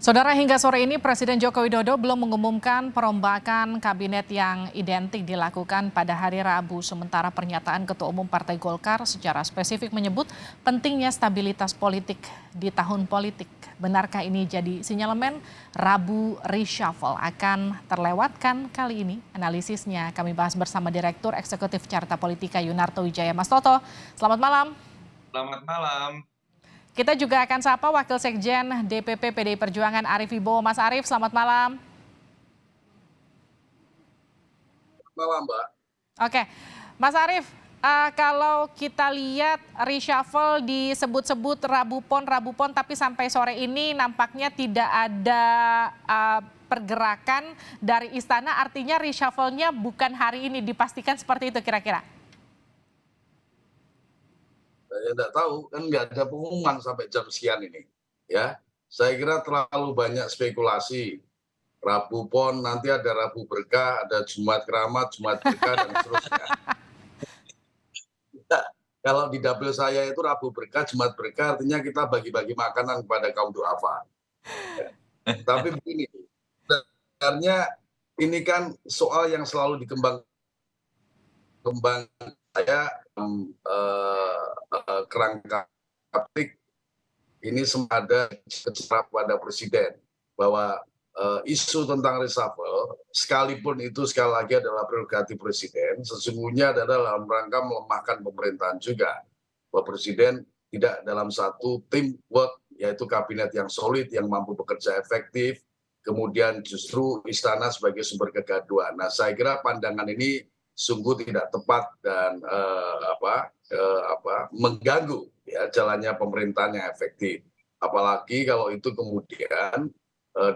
Saudara, hingga sore ini Presiden Joko Widodo belum mengumumkan perombakan kabinet yang identik dilakukan pada hari Rabu. Sementara pernyataan Ketua Umum Partai Golkar secara spesifik menyebut pentingnya stabilitas politik di tahun politik. Benarkah ini jadi sinyalemen Rabu reshuffle akan terlewatkan kali ini? Analisisnya kami bahas bersama Direktur Eksekutif Carta Politika Yunarto Wijaya. Mas Toto, selamat malam. Selamat malam. Kita juga akan sapa Wakil Sekjen DPP PDI Perjuangan Arief Wibowo. Mas Arief, selamat malam. Malam, Mbak. Oke, Mas Arief, kalau kita lihat reshuffle disebut-sebut Rabu Pon, tapi sampai sore ini nampaknya tidak ada pergerakan dari istana, artinya reshuffle-nya bukan hari ini, dipastikan seperti itu kira-kira? Saya tidak tahu, kan nggak ada pengumuman sampai jam sekian ini. Ya, saya kira terlalu banyak spekulasi. Rabu Pon, nanti ada Rabu Berkah, ada Jumat Keramat, Jumat Berkah, dan seterusnya. Kalau di dapil saya itu Rabu Berkah, Jumat Berkah, artinya kita bagi-bagi makanan kepada kaum duafa. Tapi begini, sebenarnya ini kan soal yang selalu dikembangkan saya kerangka politik ini ada kecerah pada presiden bahwa isu tentang reshuffle sekalipun itu sekali lagi adalah prerogatif presiden, sesungguhnya adalah dalam rangka melemahkan pemerintahan juga, bahwa presiden tidak dalam satu teamwork, yaitu kabinet yang solid yang mampu bekerja efektif, kemudian justru istana sebagai sumber kegaduhan. Nah, saya kira pandangan ini sungguh tidak tepat dan mengganggu ya jalannya pemerintahan yang efektif. Apalagi kalau itu kemudian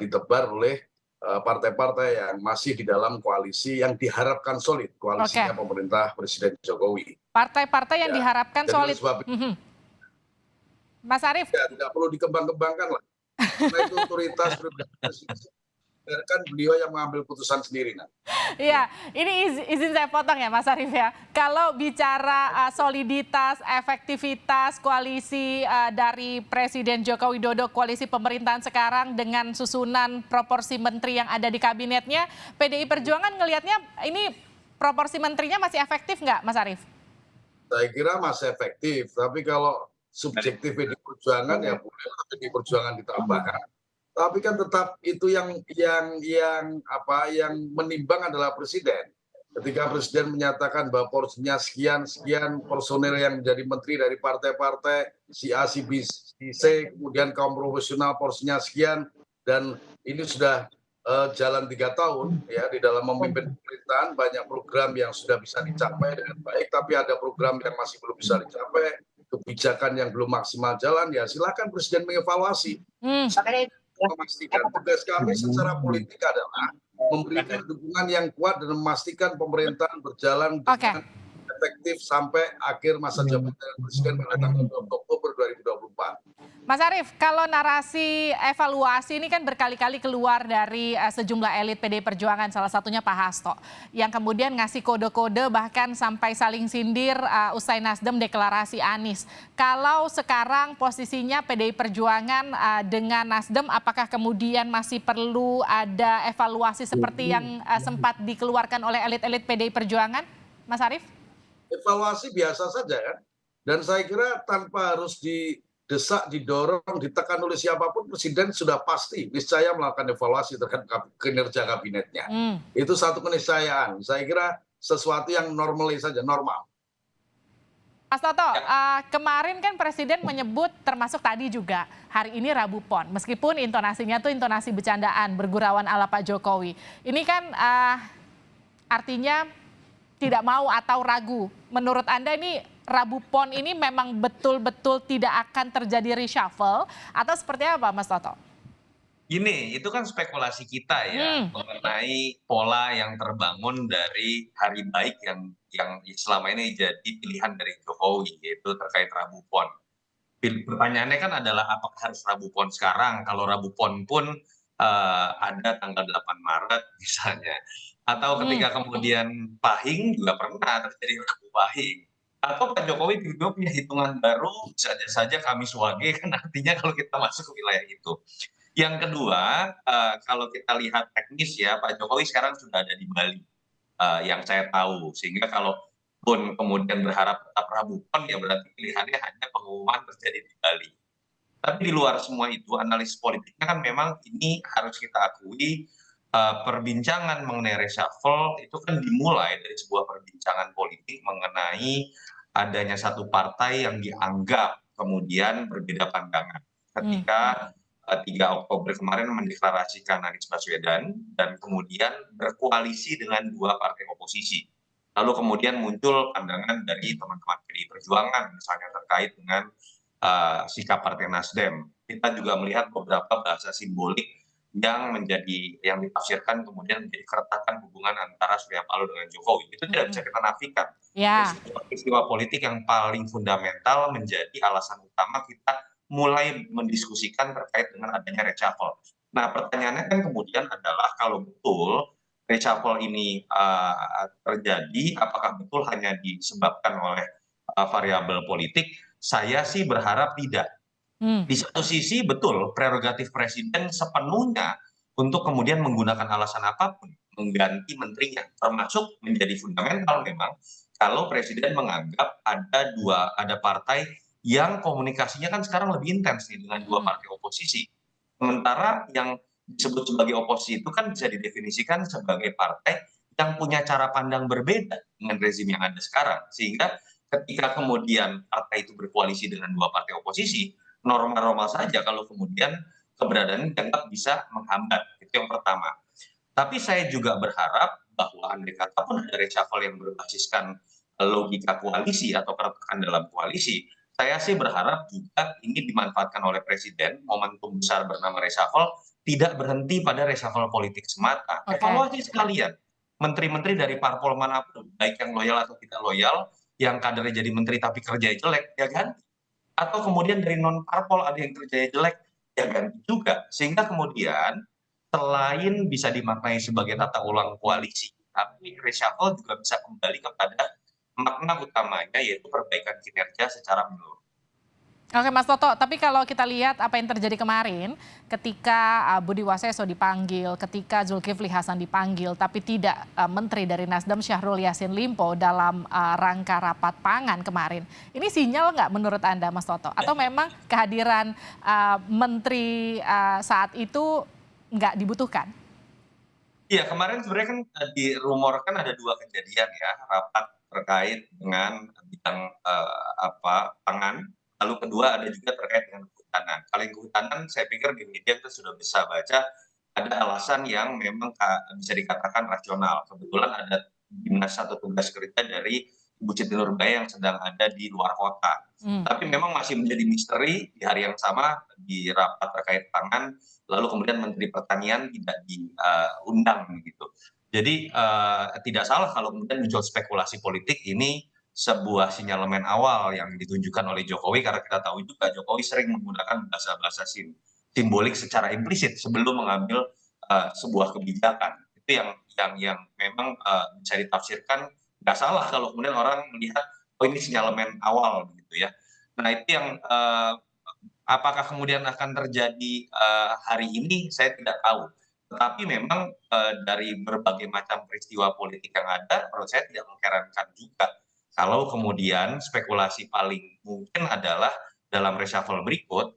ditebar oleh partai-partai yang masih di dalam koalisi yang diharapkan solid, koalisinya pemerintah Presiden Jokowi. Partai-partai yang diharapkan solid. Mas Arief. Ya, tidak perlu dikembang-kembangkan lah. Karena itu otoritas biarkan beliau yang mengambil putusan sendiri. Iya, ini izin saya potong ya Mas Arief ya. Kalau bicara soliditas, efektivitas koalisi dari Presiden Joko Widodo, koalisi pemerintahan sekarang dengan susunan proporsi menteri yang ada di kabinetnya, PDI Perjuangan ngelihatnya ini proporsi menterinya masih efektif nggak Mas Arief? Saya kira masih efektif, tapi kalau subjektif PDI Perjuangan ya boleh PDI Perjuangan ditambahkan. Tapi kan tetap itu yang menimbang adalah presiden. Ketika presiden menyatakan bahwa porsinya sekian personel yang menjadi menteri dari partai-partai si A, si B, si C, kemudian kaum profesional porsinya sekian, dan ini sudah jalan 3 tahun ya di dalam memimpin pemerintahan, banyak program yang sudah bisa dicapai dengan baik, tapi ada program yang masih belum bisa dicapai, kebijakan yang belum maksimal jalan, ya silakan presiden mengevaluasi. Memastikan tugas kami secara politik adalah memberikan dukungan yang kuat dan memastikan pemerintahan berjalan dengan efektif sampai akhir masa jabatan presiden pada tanggal 2 Oktober 2024. Mas Arief, kalau narasi evaluasi ini kan berkali-kali keluar dari sejumlah elit PDI Perjuangan, salah satunya Pak Hasto, yang kemudian ngasih kode-kode bahkan sampai saling sindir usai Nasdem deklarasi Anies. Kalau sekarang posisinya PDI Perjuangan dengan Nasdem, apakah kemudian masih perlu ada evaluasi seperti yang sempat dikeluarkan oleh elit-elit PDI Perjuangan, Mas Arief? Evaluasi biasa saja kan, dan saya kira tanpa harus didesak, didorong, ditekan oleh siapapun, presiden sudah pasti niscaya melakukan evaluasi terhadap kinerja kabinetnya. Itu satu keniscayaan. Saya kira sesuatu yang normal. Mas Toto, kemarin kan Presiden menyebut termasuk tadi juga hari ini Rabu Pon, meskipun intonasinya tuh intonasi bercandaan, bergurauan ala Pak Jokowi. Ini kan artinya tidak mau atau ragu. Menurut Anda ini Rabu Pon ini memang betul-betul tidak akan terjadi reshuffle atau seperti apa Mas Toto? Gini, itu kan spekulasi kita ya mengenai pola yang terbangun dari hari baik yang selama ini jadi pilihan dari Jokowi, yaitu terkait Rabu Pon. Pertanyaannya kan adalah apakah harus Rabu Pon sekarang? Kalau Rabu Pon pun ada tanggal 8 Maret misalnya. Atau ketika kemudian Pahing juga pernah terjadi Rabu Pahing. Atau Pak Jokowi juga punya hitungan baru, bisa saja Kamis Wage, kan artinya kalau kita masuk ke wilayah itu. Yang kedua, kalau kita lihat teknis ya, Pak Jokowi sekarang sudah ada di Bali, yang saya tahu. Sehingga kalaupun kemudian berharap tetap Rabu Pon, ya berarti pilihannya hanya pengumuman terjadi di Bali. Tapi di luar semua itu, analis politiknya kan memang ini harus kita akui, perbincangan mengenai reshuffle itu kan dimulai dari sebuah perbincangan politik mengenai adanya satu partai yang dianggap kemudian berbeda pandangan. Ketika 3 Oktober kemarin mendeklarasikan Anies Baswedan dan kemudian berkoalisi dengan 2 partai oposisi. Lalu kemudian muncul pandangan dari teman-teman PDI Perjuangan misalnya terkait dengan sikap Partai Nasdem. Kita juga melihat beberapa bahasa simbolik yang ditafsirkan kemudian menjadi keretakan hubungan antara Surya Paloh dengan Jokowi. Itu tidak bisa kita nafikan. Ya. Peristiwa politik yang paling fundamental menjadi alasan utama kita mulai mendiskusikan terkait dengan adanya reshuffle. Nah, pertanyaannya kan kemudian adalah kalau betul reshuffle ini terjadi, apakah betul hanya disebabkan oleh variabel politik? Saya sih berharap tidak. Di satu sisi betul prerogatif presiden sepenuhnya untuk kemudian menggunakan alasan apapun mengganti menterinya, termasuk menjadi fundamental memang kalau presiden menganggap ada partai yang komunikasinya kan sekarang lebih intens nih dengan 2 partai oposisi. Sementara yang disebut sebagai oposisi itu kan bisa didefinisikan sebagai partai yang punya cara pandang berbeda dengan rezim yang ada sekarang. Sehingga ketika kemudian partai itu berkoalisi dengan 2 partai oposisi, normal-normal saja kalau kemudian keberadaannya dianggap bisa menghambat. Itu yang pertama. Tapi saya juga berharap bahwa andai kata pun ada reshuffle yang berbasiskan logika koalisi atau keretakan dalam koalisi, saya sih berharap juga ini dimanfaatkan oleh presiden, momentum besar bernama reshuffle, tidak berhenti pada reshuffle politik semata. Oke. Evaluasi sekalian. Menteri-menteri dari parpol manapun, baik yang loyal atau tidak loyal, yang kadernya jadi menteri tapi kerjanya jelek, ya kan? Atau kemudian dari non parpol ada yang kerjanya jelek, ya ganti juga. Sehingga kemudian selain bisa dimaknai sebagai tata ulang koalisi, tapi reshuffle juga bisa kembali kepada makna utamanya yaitu perbaikan kinerja secara menyeluruh. Oke Mas Toto, tapi kalau kita lihat apa yang terjadi kemarin ketika Budi Waseso dipanggil, ketika Zulkifli Hasan dipanggil, tapi tidak Menteri dari Nasdem Syahrul Yassin Limpo dalam rangka rapat pangan kemarin. Ini sinyal nggak menurut Anda Mas Toto? Atau memang kehadiran Menteri saat itu nggak dibutuhkan? Iya, kemarin sebenarnya kan dirumorkan ada 2 kejadian ya, rapat terkait dengan bidang pangan. Lalu kedua ada juga terkait dengan kehutanan. Kalau yang kehutanan saya pikir di media kita sudah bisa baca ada alasan yang memang bisa dikatakan rasional. Kebetulan ada dinas atau tugas kerja dari Ibu Siti Nurbaya yang sedang ada di luar kota. Tapi memang masih menjadi misteri di hari yang sama di rapat terkait pangan, lalu kemudian Menteri Pertanian tidak diundang begitu. Jadi tidak salah kalau kemudian muncul spekulasi politik ini sebuah sinyalemen awal yang ditunjukkan oleh Jokowi karena kita tahu juga Jokowi sering menggunakan bahasa-bahasa simbolik secara implisit sebelum mengambil sebuah kebijakan. Itu yang memang bisa ditafsirkan nggak salah kalau kemudian orang melihat oh ini sinyalemen awal gitu ya. Nah itu yang apakah kemudian akan terjadi hari ini saya tidak tahu. Tetapi memang dari berbagai macam peristiwa politik yang ada menurut saya tidak mengherankan juga kalau kemudian spekulasi paling mungkin adalah dalam reshuffle berikut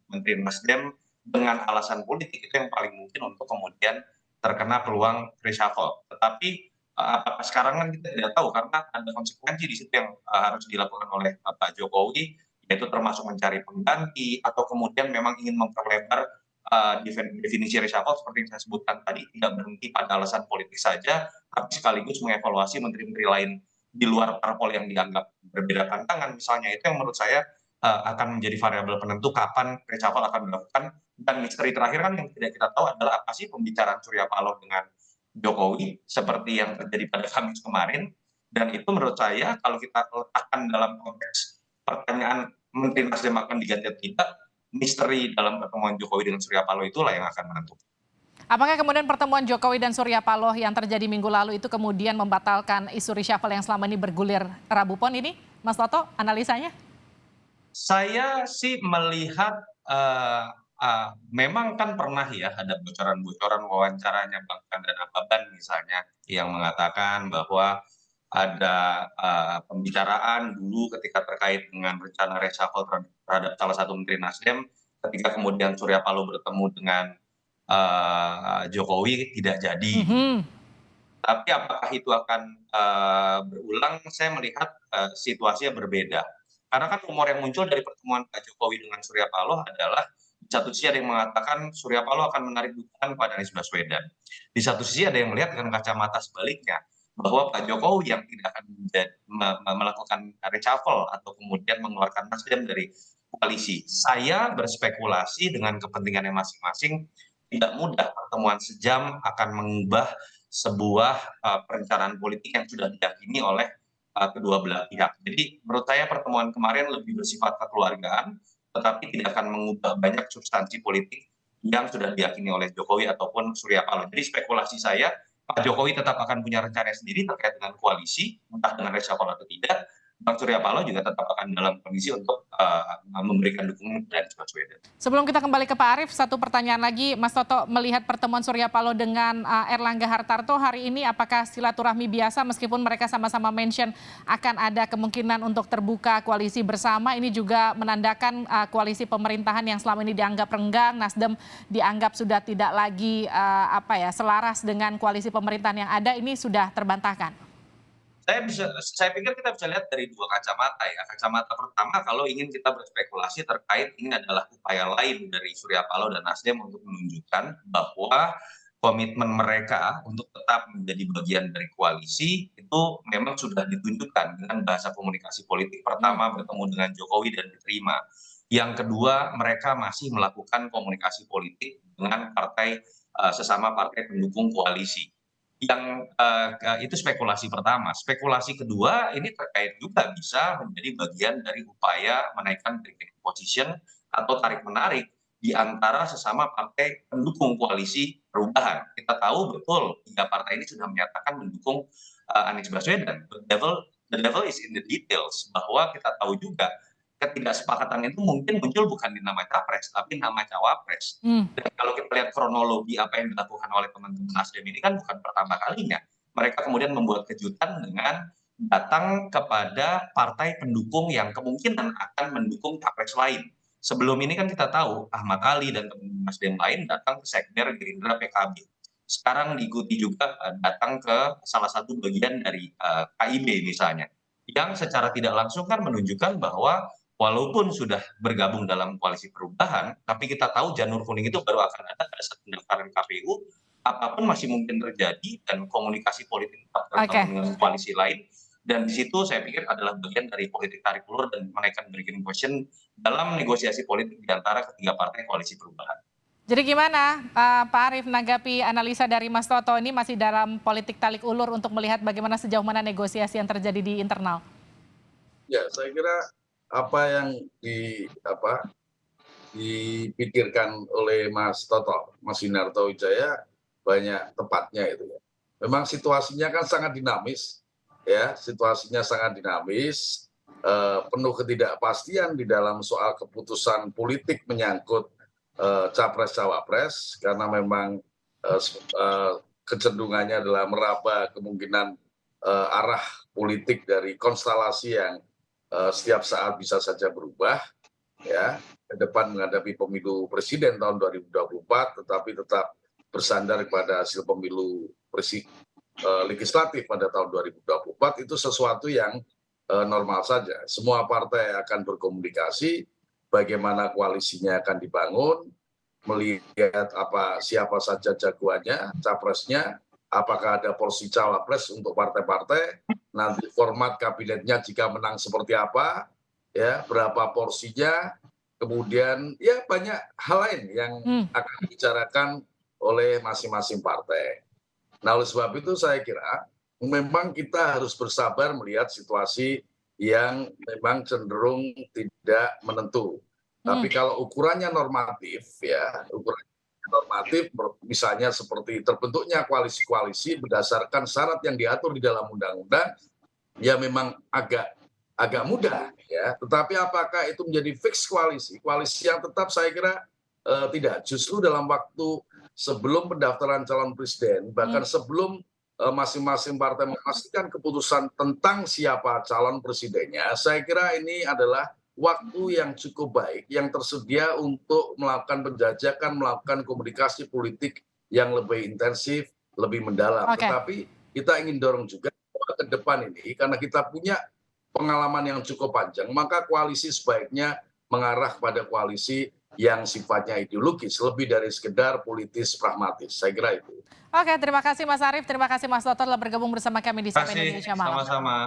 Menteri Nasdem dengan alasan politik itu yang paling mungkin untuk kemudian terkena peluang reshuffle. Tetapi apakah sekarang kan kita tidak tahu karena ada konsekuensi di situ yang harus dilakukan oleh Pak Jokowi, yaitu termasuk mencari pengganti atau kemudian memang ingin memperlebar definisi reshuffle seperti yang saya sebutkan tadi tidak berhenti pada alasan politik saja, tapi sekaligus mengevaluasi menteri-menteri lain di luar parpol yang dianggap berbeda pandangan misalnya itu yang menurut saya akan menjadi variabel penentu kapan reshuffle akan dilakukan. Dan misteri terakhir kan yang tidak kita tahu adalah apa sih pembicaraan Surya Paloh dengan Jokowi seperti yang terjadi pada Kamis kemarin. Dan itu menurut saya kalau kita letakkan dalam konteks pertanyaan Menteri Nasdem akan diganti atau tidak, misteri dalam pertemuan Jokowi dengan Surya Paloh itulah yang akan menentukan. Apakah kemudian pertemuan Jokowi dan Surya Paloh yang terjadi minggu lalu itu kemudian membatalkan isu reshuffle yang selama ini bergulir Rabu Pon ini? Mas Toto, analisanya? Saya sih melihat memang kan pernah ya ada bocoran-bocoran wawancaranya Bang Chandra Ababan misalnya, yang mengatakan bahwa ada, pembicaraan dulu ketika terkait dengan rencana reshuffle terhadap salah satu menteri Nasdem, ketika kemudian Surya Paloh bertemu dengan, Jokowi tidak jadi. Mhm. Tapi apakah itu akan, berulang, saya melihat, situasinya berbeda. Karena kan rumor yang muncul dari pertemuan Pak Jokowi dengan Surya Paloh adalah, di satu sisi ada yang mengatakan Surya Paloh akan menarik dukungan pada Anies Baswedan. Di satu sisi ada yang melihat dengan kacamata sebaliknya, bahwa Pak Jokowi yang tidak akan melakukan reshuffle atau kemudian mengeluarkan Nasdem dari koalisi. Saya berspekulasi dengan kepentingannya masing-masing, tidak mudah pertemuan sejam akan mengubah sebuah perencanaan politik yang sudah diyakini oleh kedua belah pihak. Jadi menurut saya pertemuan kemarin lebih bersifat kekeluargaan, tetapi tidak akan mengubah banyak substansi politik yang sudah diyakini oleh Jokowi ataupun Surya Paloh. Jadi spekulasi saya, Pak Jokowi tetap akan punya rencana sendiri terkait dengan koalisi, entah dengan reshuffle atau tidak. Bang Surya Paloh juga tetap akan dalam kondisi untuk memberikan dukungan kepada Anies Baswedan. Sebelum kita kembali ke Pak Arief, satu pertanyaan lagi, Mas Toto melihat pertemuan Surya Paloh dengan Erlangga Hartarto hari ini, apakah silaturahmi biasa meskipun mereka sama-sama mention akan ada kemungkinan untuk terbuka koalisi bersama, ini juga menandakan koalisi pemerintahan yang selama ini dianggap renggang, Nasdem dianggap sudah tidak lagi selaras dengan koalisi pemerintahan yang ada, ini sudah terbantahkan. Saya pikir kita bisa lihat dari dua kacamata ya. Kacamata pertama, kalau ingin kita berspekulasi terkait ini adalah upaya lain dari Surya Paloh dan Nasdem untuk menunjukkan bahwa komitmen mereka untuk tetap menjadi bagian dari koalisi itu memang sudah ditunjukkan dengan bahasa komunikasi politik. Pertama bertemu dengan Jokowi dan diterima. Yang kedua, mereka masih melakukan komunikasi politik dengan sesama partai pendukung koalisi. Itu spekulasi pertama. Spekulasi kedua ini terkait juga bisa menjadi bagian dari upaya menaikkan bargaining position atau tarik-menarik di antara sesama partai pendukung koalisi perubahan. Kita tahu betul 3 partai ini sudah menyatakan mendukung Anies Baswedan. The devil is in the details, bahwa kita tahu juga ketidaksepakatan itu mungkin muncul bukan di nama capres, tapi nama cawapres. Dan kalau kita lihat kronologi apa yang dilakukan oleh teman-teman Nasdem ini kan bukan pertama kalinya. Mereka kemudian membuat kejutan dengan datang kepada partai pendukung yang kemungkinan akan mendukung capres lain. Sebelum ini kan kita tahu Ahmad Ali dan teman-teman Nasdem lain datang ke Sekber Gerindra PKB. Sekarang diikuti juga datang ke salah satu bagian dari KIB misalnya. Yang secara tidak langsung kan menunjukkan bahwa walaupun sudah bergabung dalam koalisi perubahan, tapi kita tahu janur kuning itu baru akan ada pada saat pendaftaran KPU, apapun masih mungkin terjadi dan komunikasi politik tetap terbangun dengan koalisi lain. Dan di situ saya pikir adalah bagian dari politik tarik ulur dan menaikkan bargaining position dalam negosiasi politik di antara ketiga partai koalisi perubahan. Jadi gimana Pak Arief menanggapi analisa dari Mas Toto, ini masih dalam politik tarik ulur untuk melihat bagaimana sejauh mana negosiasi yang terjadi di internal? Ya, saya kira apa yang dipikirkan oleh Mas Toto, Mas Yunarto Wijaya banyak tepatnya itu ya. Memang situasinya kan sangat dinamis, ya, situasinya sangat dinamis, penuh ketidakpastian di dalam soal keputusan politik menyangkut capres cawapres, karena memang kecenderungannya adalah meraba kemungkinan arah politik dari konstelasi yang setiap saat bisa saja berubah, ya, ke depan menghadapi pemilu presiden tahun 2024, tetapi tetap bersandar pada hasil pemilu legislatif pada tahun 2024, itu sesuatu yang normal saja. Semua partai akan berkomunikasi bagaimana koalisinya akan dibangun, melihat siapa saja jagoannya, capresnya, apakah ada porsi cawapres untuk partai-partai, nanti format kabinetnya jika menang seperti apa, ya, berapa porsinya, kemudian ya banyak hal lain yang akan dibicarakan oleh masing-masing partai. Nah, oleh sebab itu saya kira memang kita harus bersabar melihat situasi yang memang cenderung tidak menentu. Tapi kalau ukurannya normatif, ya, misalnya seperti terbentuknya koalisi-koalisi berdasarkan syarat yang diatur di dalam undang-undang, ya memang agak mudah, ya. Tetapi apakah itu menjadi fix koalisi yang tetap saya kira tidak. Justru dalam waktu sebelum pendaftaran calon presiden, bahkan sebelum masing-masing partai memastikan keputusan tentang siapa calon presidennya, saya kira ini adalah waktu yang cukup baik yang tersedia untuk melakukan penjajakan, melakukan komunikasi politik yang lebih intensif, lebih mendalam. Oke. Tetapi kita ingin dorong juga ke depan ini, karena kita punya pengalaman yang cukup panjang, maka koalisi sebaiknya mengarah pada koalisi yang sifatnya ideologis, lebih dari sekedar politis pragmatis. Saya kira itu. Oke, terima kasih Mas Arief, terima kasih Mas Toto telah bergabung bersama kami di Terima CNN kasih, Indonesia Malam. sama-sama.